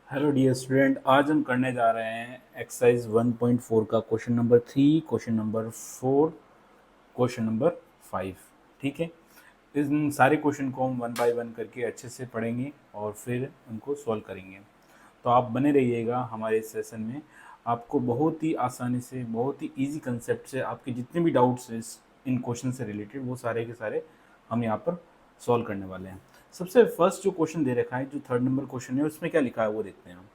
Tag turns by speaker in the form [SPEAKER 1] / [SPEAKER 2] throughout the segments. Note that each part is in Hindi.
[SPEAKER 1] हेलो डियर स्टूडेंट, आज हम करने जा रहे हैं एक्सरसाइज 1.4 का question number 3, question number 4, question number 5। ठीक है, इन सारे क्वेश्चन को हम वन बाय वन करके अच्छे से पढ़ेंगे और फिर उनको सॉल्व करेंगे। तो आप बने रहिएगा हमारे इस सेशन में। आपको बहुत ही आसानी से, बहुत ही इजी कंसेप्ट से आपके जितने भी डाउट्स हैं इन क्वेश्चन से रिलेटेड, वो सारे के सारे हम यहाँ पर सॉल्व करने वाले हैं। सबसे फर्स्ट जो क्वेश्चन दे रखा है, जो थर्ड नंबर क्वेश्चन है, उसमें क्या लिखा है वो देखते हैं हम।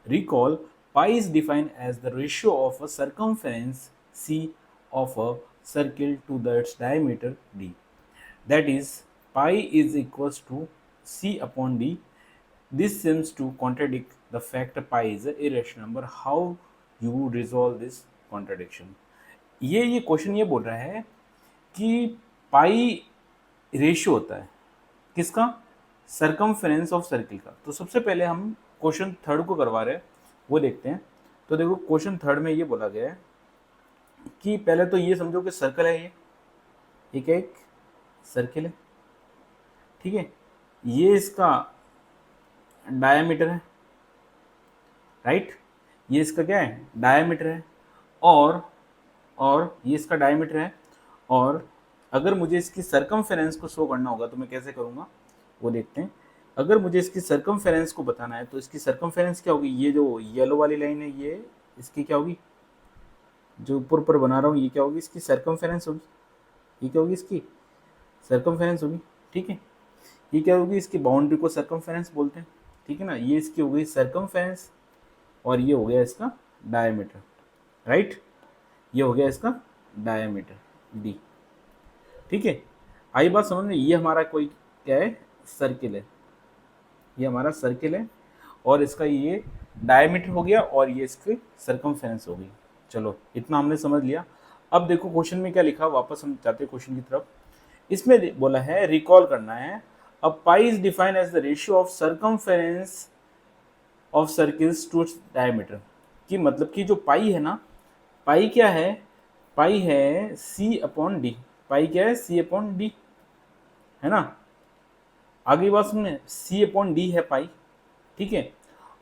[SPEAKER 1] Recall, pi is defined as the ratio of a circumference C of a circle to that's diameter D, that is pi is equals to c upon d. This seems to contradict the fact pi is a irrational number. How you resolve this contradiction? ये क्वेश्चन ये बोल रहा है कि पाई रेशियो होता है किसका? सरकमफेरेंस ऑफ सर्किल का। तो सबसे पहले हम क्वेश्चन थर्ड को करवा रहे हैं, वो देखते हैं। तो देखो, क्वेश्चन थर्ड में ये बोला गया है कि पहले तो ये समझो कि सर्कल है, ये क्या एक सर्किल है, ठीक है। ये इसका डायामीटर है, राइट। ये इसका क्या है? डायामीटर है। और ये इसका डायामीटर है। और अगर मुझे इसकी सरकमफेरेंस को शो करना होगा तो मैं कैसे करूँगा वो देखते हैं। अगर मुझे इसकी सरकमफेरेंस को बताना है तो इसकी सरकमफेरेंस क्या होगी? ये जो येलो वाली लाइन है, ये इसकी क्या होगी? जो ऊपर ऊपर बना रहा हूँ, ये क्या होगी? इसकी सरकमफेरेंस होगी। ये क्या होगी? इसकी सरकमफेरेंस होगी, ठीक है। ये क्या होगी? इसकी बाउंड्री को सरकमफेरेंस बोलते हैं, ठीक है ना। ये इसकी हो गई सरकमफेरेंस और ये हो गया इसका डायमीटर, राइट। ये हो गया इसका डायमीटर डी, ठीक है। आई बात समझ में? ये हमारा कोई क्या है? सर्किल है। ये हमारा सर्किल है और इसका ये डायमीटर हो गया और ये इसकी सरकमफेरेंस हो गई। चलो, इतना हमने समझ लिया। अब देखो क्वेश्चन में क्या लिखा, वापस हम जाते हैं क्वेश्चन की तरफ। इसमें बोला है, रिकॉल करना है, अब pi is defined as the ratio of circumference of circles to diameter. कि मतलब कि जो पाई है ना, पाई क्या है? पाई है सी अपॉन डी। पाई क्या है? सी अपॉन डी, है ना। आगे बात सुनने, सी अपॉन डी है पाई, ठीक है।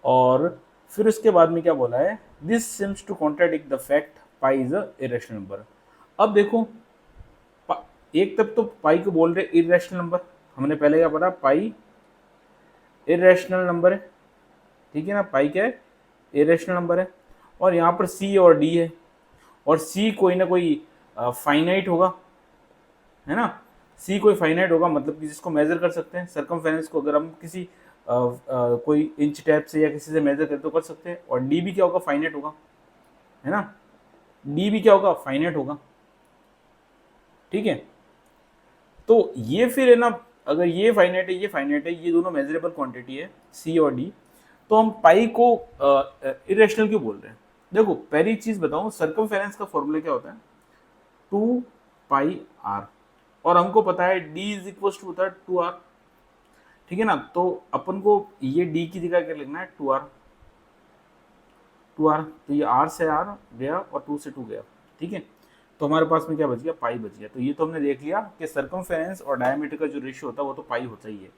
[SPEAKER 1] और फिर उसके बाद में क्या बोला है? This seems to contradict the fact pi is a irrational number. अब देखो, एक तब तो पाई को बोल रहे इरेशनल नंबर। हमने पहले क्या पढ़ा? पाई इरेशनल नंबर है, ठीक है ना। पाई क्या है? इरेशनल नंबर है। और यहाँ पर सी और डी है, और सी कोई ना कोई फाइनाइट होगा, है ना। सी कोई फाइनाइट होगा, मतलब कि जिसको मेजर कर सकते हैं। सरकमफेरेंस को अगर हम किसी कोई इंच टैप से या किसी से मेजर करें तो कर सकते हैं। और डी भी क्या होगा? फाइनाइट होगा, है ना। डी भी क्या होगा? फाइनाइट होगा, ठीक है। तो ये फिर है ना, अगर ये फाइनाइट है, ये फाइनाइट है, ये दोनों मेजरेबल क्वांटिटी है सी और डी, तो हम पाई को इरेशनल क्यों बोल रहे हैं? देखो, पहली चीज बताऊं, सरकमफेरेंस का फॉर्मूला क्या होता है? 2 पाई आर। और हमको पता है डी इज इक्वल टू होता है 2 आर, ठीक है ना। तो अपन को ये डी की जगह क्या लिखना है? 2 आर। 2 आर, तो ये आर से आर गया और 2 से 2 गया, ठीक है। तो हमारे पास में क्या बच गया? पाई बच गया। तो ये तो हमने देख लिया कि सरकमफेरेंस और डायमीटर का जो रेशियो होता है वो तो पाई होता ही है।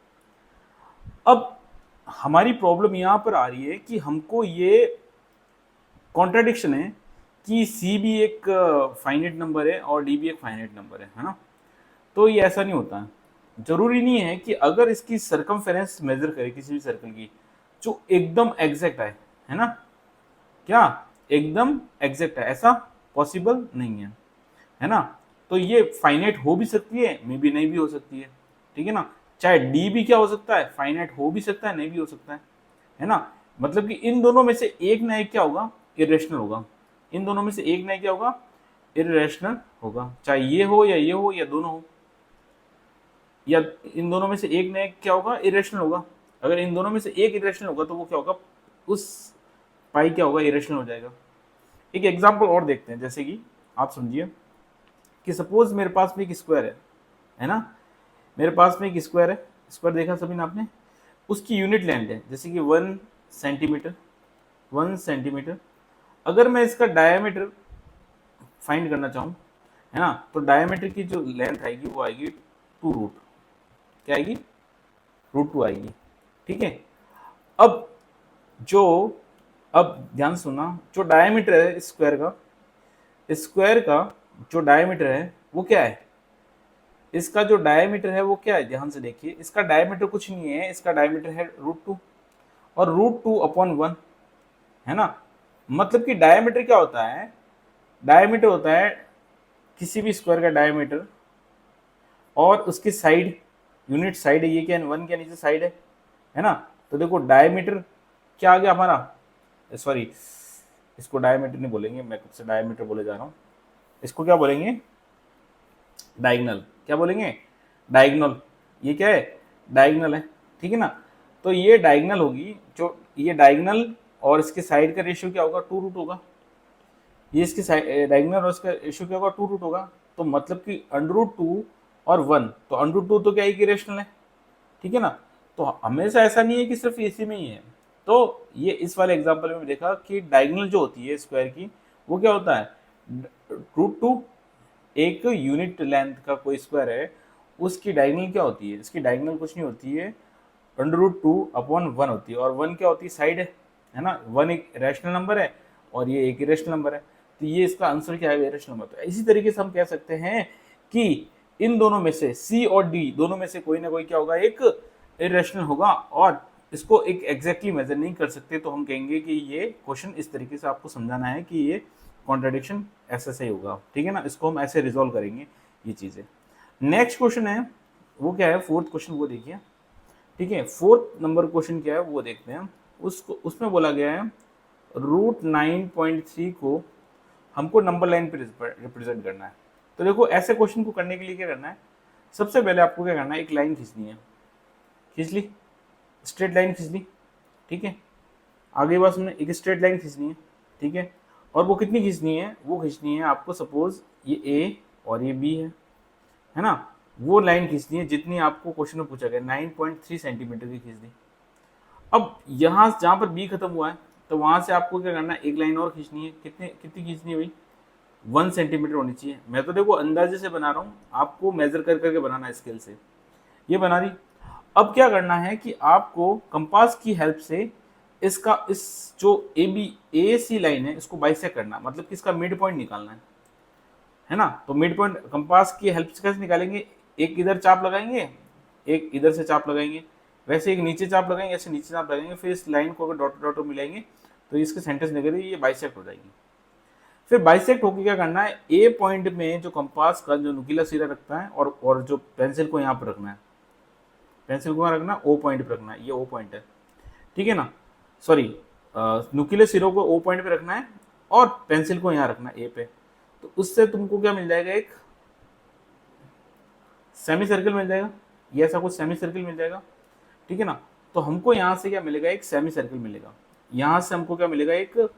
[SPEAKER 1] अब हमारी प्रॉब्लम यहाँ पर आ रही है कि हमको ये कॉन्ट्राडिक्शन है कि सी भी एक फाइनाइट नंबर है और डी भी एक फाइनाइट नंबर है ना। तो ये ऐसा नहीं होता है। जरूरी नहीं है कि अगर इसकी सरकमफेरेंस मेजर करे किसी भी सर्कल की, जो एकदम एग्जैक्ट है ना, क्या एकदम एग्जैक्ट है? ऐसा पॉसिबल नहीं है ना। तो ये फाइनाइट हो भी सकती है, मे बी नहीं भी हो सकती है, ठीक है ना। चाहे डी भी क्या हो सकता है? फाइनाइट हो भी सकता है, नहीं भी हो सकता है ना। मतलब कि इन दोनों में से एक ना एक क्या होगा? इरेशनल होगा। इन दोनों में से एक ना एक क्या होगा? इरेशनल होगा। चाहे ये हो या ये हो या दोनों हो, या इन दोनों में से एक ना एक क्या होगा? इरेशनल होगा। अगर इन दोनों में से एक इरेशनल होगा तो वो क्या होगा? उस पाई क्या होगा? इरेशनल हो जाएगा। एक एग्जांपल और देखते हैं, जैसे कि आप समझिए कि सपोज मेरे पास में एक स्क्वायर है ना। मेरे पास में एक स्क्वायर है। स्क्वायर देखा सभी ने आपने? उसकी यूनिट लेंथ है जैसे कि 1 सेंटीमीटर। 1 सेंटीमीटर। अगर मैं इसका डायमीटर फाइंड करना चाहूँ, है ना, तो डायमीटर की जो लेंथ आएगी वो आएगी 2 रूट, क्या आएगी? √2 आएगी, ठीक है। अब जो, अब ध्यान सुनना, जो डायमीटर है स्क्वायर का जो डायमीटर है वो क्या है, इसका जो डायमीटर है वो क्या है, ध्यान से देखिए, इसका डायमीटर कुछ नहीं है, इसका डायमीटर है √2, और √2/1, है ना। मतलब कि डायमीटर क्या होता है, डायमीटर होता है किसी भी स्क्वायर का डायमीटर और उसकी साइड, यूनिट साइड है, ये क्या 1 के नीचे साइड है ना। तो देखो डायमीटर क्या आ गया हमारा, सॉरी इसको डायमीटर नहीं बोलेंगे, मैं खुद से डायमीटर बोले जा रहा हूँ, इसको क्या बोलेंगे, डायगनल, क्या बोलेंगे, डायगनल, ये क्या है, डायगनल है, ठीक है ना। तो ये डायगनल होगी, जो ये डायगनल और इसके साइड का रेशियो क्या होगा, 2 रूट होगा, ये इसकी डायगनल और इसका रेशियो क्या होगा, 2 रूट होगा। तो मतलब कि √2 और 1, तो √2 तो क्या है, रेशनल है, ठीक है ना। तो हमेशा ऐसा नहीं है कि सिर्फ इसी में ही है। तो ये इस वाले एग्जांपल में देखा कि डायगोनल जो होती है स्क्वायर की, वो क्या होता है, √2 एक यूनिट लेंथ का कोई स्क्वायर है, उसकी डायगोनल क्या होती है, इसकी डायगोनल कुछ नहीं होती है, √2/1 होती है, और 1 क्या होती है, साइड है ना। 1 एक रैशनल नंबर है और ये एक इरेशनल नंबर है, तो ये इसका आंसर क्या है, इरेशनल नंबर। तो इसी तरीके से हम कह सकते हैं कि इन दोनों में से सी और डी दोनों में से कोई ना कोई क्या होगा, एक इरेशनल होगा, और इसको एक एग्जैक्टली मेजर नहीं कर सकते, तो हम कहेंगे कि ये क्वेश्चन इस तरीके से आपको समझाना है कि ये कॉन्ट्राडिक्शन ऐसे से होगा, ठीक है ना। इसको हम ऐसे रिजॉल्व करेंगे ये चीज़ें। नेक्स्ट क्वेश्चन है वो क्या है, फोर्थ क्वेश्चन, वो देखिए, ठीक है। फोर्थ नंबर क्वेश्चन क्या है वो देखते हैं। उसको उसमें बोला गया है √9.3 को हमको नंबर लाइन पे रिप्रेजेंट करना है। तो देखो ऐसे क्वेश्चन को करने के लिए क्या करना है, सबसे पहले आपको क्या करना है, एक लाइन खींचनी है, खींच ली, स्ट्रेट लाइन खींच ली, ठीक है। आगे बात सुनने, एक स्ट्रेट लाइन खींचनी है, ठीक है। और वो कितनी खींचनी है, वो खींचनी है आपको, सपोज ये ए और ये बी है ना। वो लाइन खींचनी है जितनी आपको क्वेश्चन में पूछा गया, 9.3 सेंटीमीटर की खींच दी। अब यहाँ जहाँ पर बी खत्म हुआ है, तो वहां से आपको क्या करना है, एक लाइन और खींचनी है, कितनी कितनी खींचनी है भाई, 1 सेंटीमीटर होनी चाहिए। मैं तो देखो अंदाजे से बना रहा हूँ, आपको मेजर कर करके बनाना है स्केल से, ये बना दी। अब क्या करना है कि आपको कंपास की हेल्प से इसका, इस जो ए सी लाइन है इसको बाइसेक्ट करना, मतलब कि इसका मिड पॉइंट निकालना है ना। तो मिड पॉइंट कंपास की हेल्प से कैसे निकालेंगे, एक इधर चाप लगाएंगे, एक इधर से चाप लगाएंगे, वैसे एक नीचे चाप लगाएंगे, ऐसे नीचे चाप लगाएंगे, फिर इस लाइन को अगर डॉट डॉट मिलाएंगे तो इसके सेंटर से निकलेगी, ये बाइसेक्ट हो जाएगी। फिर बाइसेक्ट होकर क्या करना है, ए पॉइंट में जो कंपास का जो नुकीला सिरा रखता है, और जो पेंसिल को यहाँ पर रखना है, पेंसिल को यहाँ रखना है, ओ पॉइंट पर रखना है, ये ओ पॉइंट है, ठीक है ना। सॉरी, नुकीले सिरों को ओ पॉइंट पे रखना है और पेंसिल को यहाँ रखना है ए पे। तो उससे तुमको क्या मिल जाएगा, एक सेमी सर्कल मिल जाएगा, ये ऐसा कुछ सेमी सर्कल मिल जाएगा, ठीक है ना। तो हमको यहाँ से क्या मिलेगा, एक सेमी सर्कल मिलेगा, यहाँ से हमको क्या मिलेगा, एक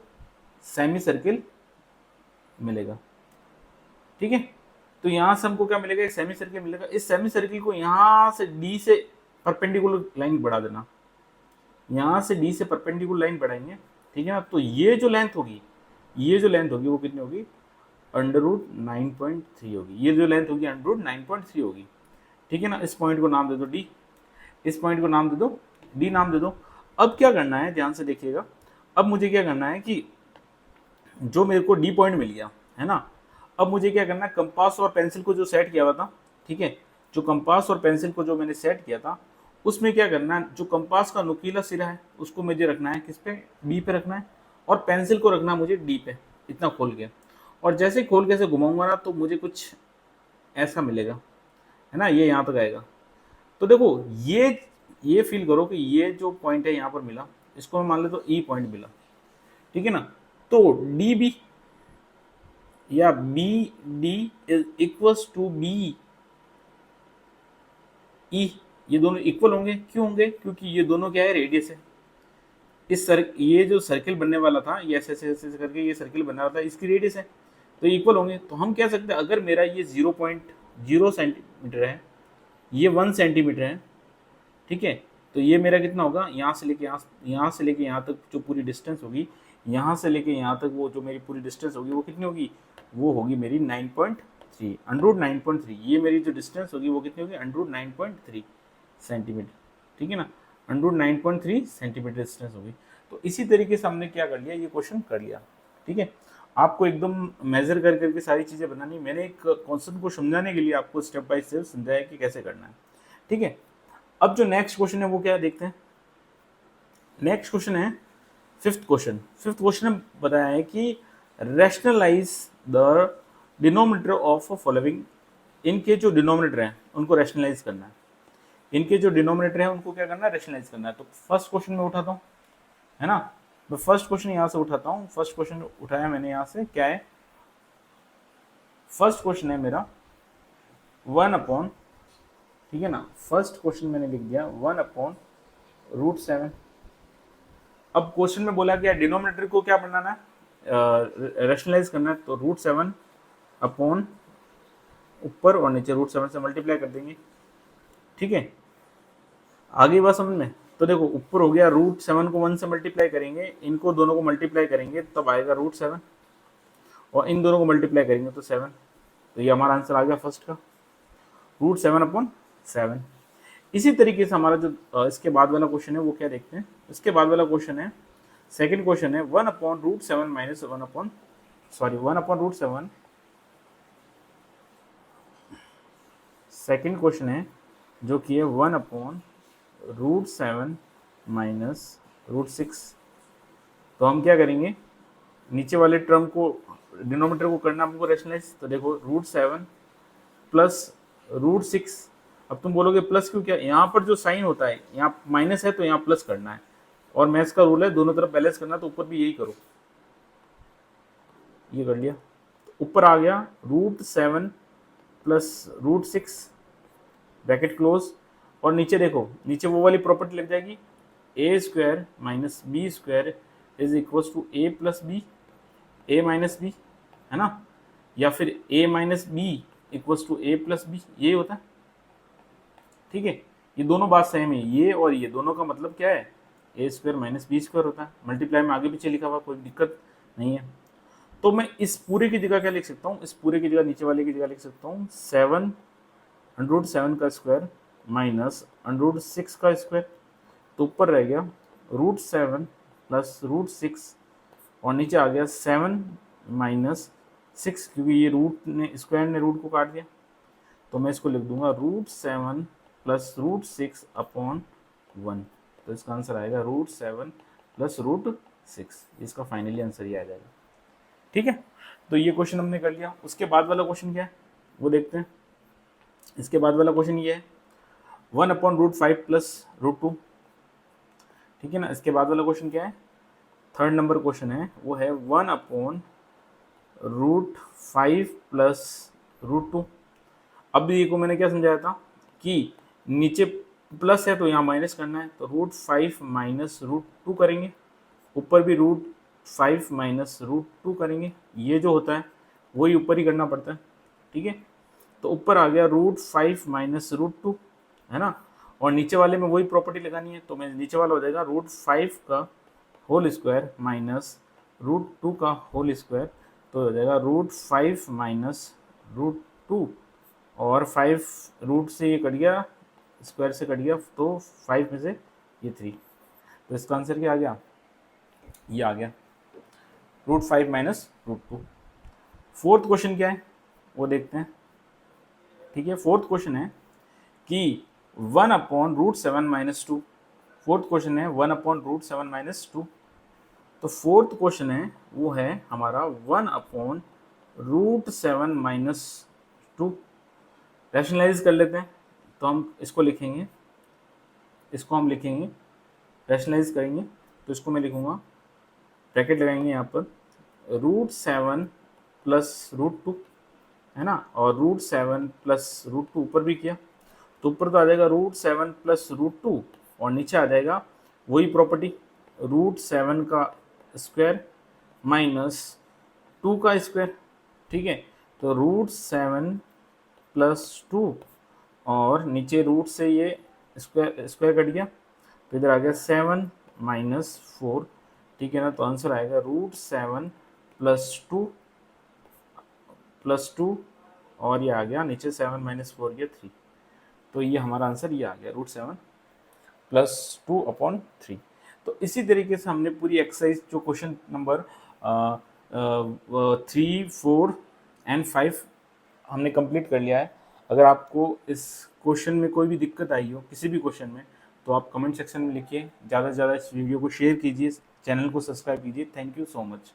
[SPEAKER 1] सेमी सर्कल मिलेगा, ठीक है। तो यहाँ से हमको क्या मिलेगा, एक सेमी सर्कल मिलेगा। इस सेमी सर्कल को यहाँ से डी से परपेंडिकुलर लाइन बढ़ा देना, यहाँ से डी से परपेंडिकुलर लाइन बढ़ाएंगे, ठीक है ना। तो ये जो लेंथ होगी, ये जो लेंथ होगी वो कितनी होगी, √9.3 होगी, ये जो लेंथ होगी √9.3 होगी, ठीक है ना। इस पॉइंट को नाम दे दो डी, इस पॉइंट को नाम दे दो डी, नाम दे दो। अब क्या करना है, ध्यान से देखिएगा, अब मुझे क्या करना है कि जो मेरे को डी पॉइंट मिल गया है ना, अब मुझे क्या करना है, कंपास और पेंसिल को जो सेट किया हुआ था, ठीक है, जो कंपास और पेंसिल को जो मैंने सेट किया था, उसमें क्या करना है, जो कंपास का नुकीला सिरा है उसको मुझे रखना है किस पे, बी पे रखना है, और पेंसिल को रखना है मुझे डी पे, इतना खोल के। और जैसे खोल के ऐसे घुमाऊंगा ना, तो मुझे कुछ ऐसा मिलेगा, है ना, ये यहाँ तक आएगा। तो देखो ये फील करो कि ये जो पॉइंट है यहाँ पर मिला, इसको मैं मान लेता हूँ ई पॉइंट मिला, ठीक है ना। तो डी बी या B D is equals to B E, ये दोनों इक्वल होंगे, क्यों होंगे, क्योंकि ये दोनों क्या है, रेडियस है। ये जो सर्किल बनने वाला था, ये ऐसे ऐसे ऐसे करके ये सर्किल बनने वाला था, इसकी रेडियस है, तो इक्वल होंगे। तो हम कह सकते हैं अगर मेरा ये 0.0 सेंटीमीटर है, ये 1 सेंटीमीटर है, ठीक है, तो ये मेरा कितना होगा, यहाँ से लेके यहाँ से लेके यहाँ तक जो पूरी डिस्टेंस होगी, यहाँ से लेके यहाँ तक वो जो मेरी पूरी डिस्टेंस होगी वो कितनी होगी, वो होगी मेरी 9.3, √9.3। ये मेरी जो डिस्टेंस होगी वो कितनी होगी, √9.3 सेंटीमीटर, ठीक है ना, √9.3 सेंटीमीटर डिस्टेंस होगी। तो इसी तरीके से हमने क्या कर लिया, ये क्वेश्चन कर लिया। ठीक है, आपको एकदम मेजर कर करके सारी चीज़ें बनानी, मैंने एक कॉन्सेप्ट को समझाने के लिए आपको स्टेप बाय स्टेप समझाया कि कैसे करना है। ठीक है, अब जो नेक्स्ट क्वेश्चन है वो क्या है देखते हैं। नेक्स्ट क्वेश्चन है फिफ्थ क्वेश्चन। फिफ्थ क्वेश्चन में बताया है कि rationalize the denominator of following. इनके जो डिनोमिनेटर हैं उनको रैशनलाइज करना है। इनके जो डिनोमिनेटर है उनको क्या करना है, रैशनलाइज करना है। तो फर्स्ट क्वेश्चन में उठाता हूँ, है ना, मैं फर्स्ट क्वेश्चन यहाँ से उठाता हूँ। फर्स्ट क्वेश्चन उठाया मैंने यहाँ से, क्या है, फर्स्ट क्वेश्चन है मेरा 1/, ठीक है ना, फर्स्ट क्वेश्चन मैंने लिख दिया 1/√7। अब क्वेश्चन में बोला गया डिनोमिनेटर को क्या बनाना है, रैशनलाइज करना है। तो √7 अपॉन ऊपर और नीचे √7 से मल्टीप्लाई कर देंगे। ठीक है, आगे बात समझ में। तो देखो ऊपर हो गया √7 को 1 से मल्टीप्लाई करेंगे, इनको दोनों को मल्टीप्लाई करेंगे तब आएगा √7, और इन दोनों को मल्टीप्लाई करेंगे तो 7। तो ये हमारा आंसर आ गया फर्स्ट का, √7/7। इसी तरीके से हमारा जो इसके बाद वाला क्वेश्चन है वो क्या देखते हैं। इसके बाद वाला क्वेश्चन है, सेकंड क्वेश्चन है 1/√7 माइनस 1/7। सेकंड क्वेश्चन है जो कि है 1/√7 माइनस √6। तो हम क्या करेंगे, नीचे वाले टर्म को, डिनोमिनेटर को करना हमको रैशनलाइज। तो देखो √7 प्लस √6। अब तुम बोलोगे प्लस क्यों, क्या यहाँ पर जो साइन होता है यहाँ माइनस है तो यहाँ प्लस करना है, और मैथ्स का रूल है दोनों तरफ बैलेंस करना, तो ऊपर भी यही करो। ये कर लिया, ऊपर आ गया √7 प्लस √6 ब्रैकेट क्लोज, और नीचे देखो, नीचे वो वाली प्रॉपर्टी लग जाएगी, a² minus b² is equal to a plus B, a minus B, है ना, या फिर a minus B equal to a plus B, ये होता है। ठीक है, ये दोनों बात सेम है, ये और ये दोनों का मतलब क्या है, a² माइनस b² होता है। मल्टीप्लाई में आगे पीछे लिखा हुआ, कोई दिक्कत नहीं है। तो मैं इस पूरे की जगह क्या लिख सकता हूँ, इस पूरे की जगह नीचे वाले की जगह लिख सकता हूँ 7/7 का स्क्वायर माइनस √6 का स्क्वायर। तो ऊपर रह गया √7 प्लस √6, और नीचे आ गया 7 माइनस 6, क्योंकि ये रूट ने, स्क्वायर ने रूट को काट दिया। तो मैं इसको लिख दूंगा √7 प्लस √6/1। तो इसका आंसर आएगा √7 प्लस √6। इसका फाइनली आंसर ये आ जाएगा। ठीक है, तो ये क्वेश्चन हमने कर लिया। उसके बाद वाला क्वेश्चन क्या है वो देखते हैं। इसके बाद वाला क्वेश्चन ये है 1/√5 प्लस √2। ठीक है ना, इसके बाद वाला क्वेश्चन क्या है, थर्ड नंबर क्वेश्चन है, वो है 1/√5 प्लस √2। अब ये को मैंने क्या समझाया था कि नीचे प्लस है तो यहाँ माइनस करना है, तो √5 माइनस √2 करेंगे, ऊपर भी √5 माइनस √2 करेंगे। ये जो होता है वही ऊपर ही करना पड़ता है। ठीक है, तो ऊपर आ गया √5 माइनस √2, है ना, और नीचे वाले में वही प्रॉपर्टी लगानी है। तो मैं नीचे वाला हो जाएगा √5 का होल स्क्वायर माइनस √2 का होल स्क्वायर। तो हो जाएगा √5 माइनस √2, और 5 रूट से ये कट गया, स्क्वायर से कट गया, तो 5 में से ये 3। तो इसका आंसर क्या आ गया, ये आ गया √5 माइनस √2। फोर्थ क्वेश्चन क्या है वो देखते हैं। ठीक है, फोर्थ क्वेश्चन है कि 1/√7 माइनस 2। फोर्थ क्वेश्चन है 1/√7 माइनस 2। तो फोर्थ क्वेश्चन है वो है हमारा 1/√7 माइनस 2। रैशनलाइज कर लेते हैं, तो हम इसको लिखेंगे, इसको हम लिखेंगे, रैशनलाइज करेंगे तो इसको मैं लिखूंगा, ब्रैकेट लगाएंगे यहाँ पर, √7 प्लस √2, है ना, और √7 प्लस √2 ऊपर भी किया, तो ऊपर तो आ जाएगा √7 प्लस √2, और नीचे आ जाएगा वही प्रॉपर्टी √7 का स्क्वायर माइनस 2 का स्क्वायर। ठीक है, तो √7 प्लस 2, और नीचे रूट से ये स्क्वायर कट गया, तो इधर आ गया 7 माइनस 4। ठीक है ना, तो आंसर आएगा √7 प्लस टू, और ये आ गया नीचे 7 माइनस 4 ये 3। तो ये हमारा आंसर ये आ गया √7 प्लस 2/3। तो इसी तरीके से हमने पूरी एक्सरसाइज जो क्वेश्चन नंबर 3, 4 एंड 5 हमने कंप्लीट कर लिया है। अगर आपको इस क्वेश्चन में कोई भी दिक्कत आई हो किसी भी क्वेश्चन में, तो आप कमेंट सेक्शन में लिखिए। ज़्यादा से ज़्यादा इस वीडियो को शेयर कीजिए, चैनल को सब्सक्राइब कीजिए। Thank you so much.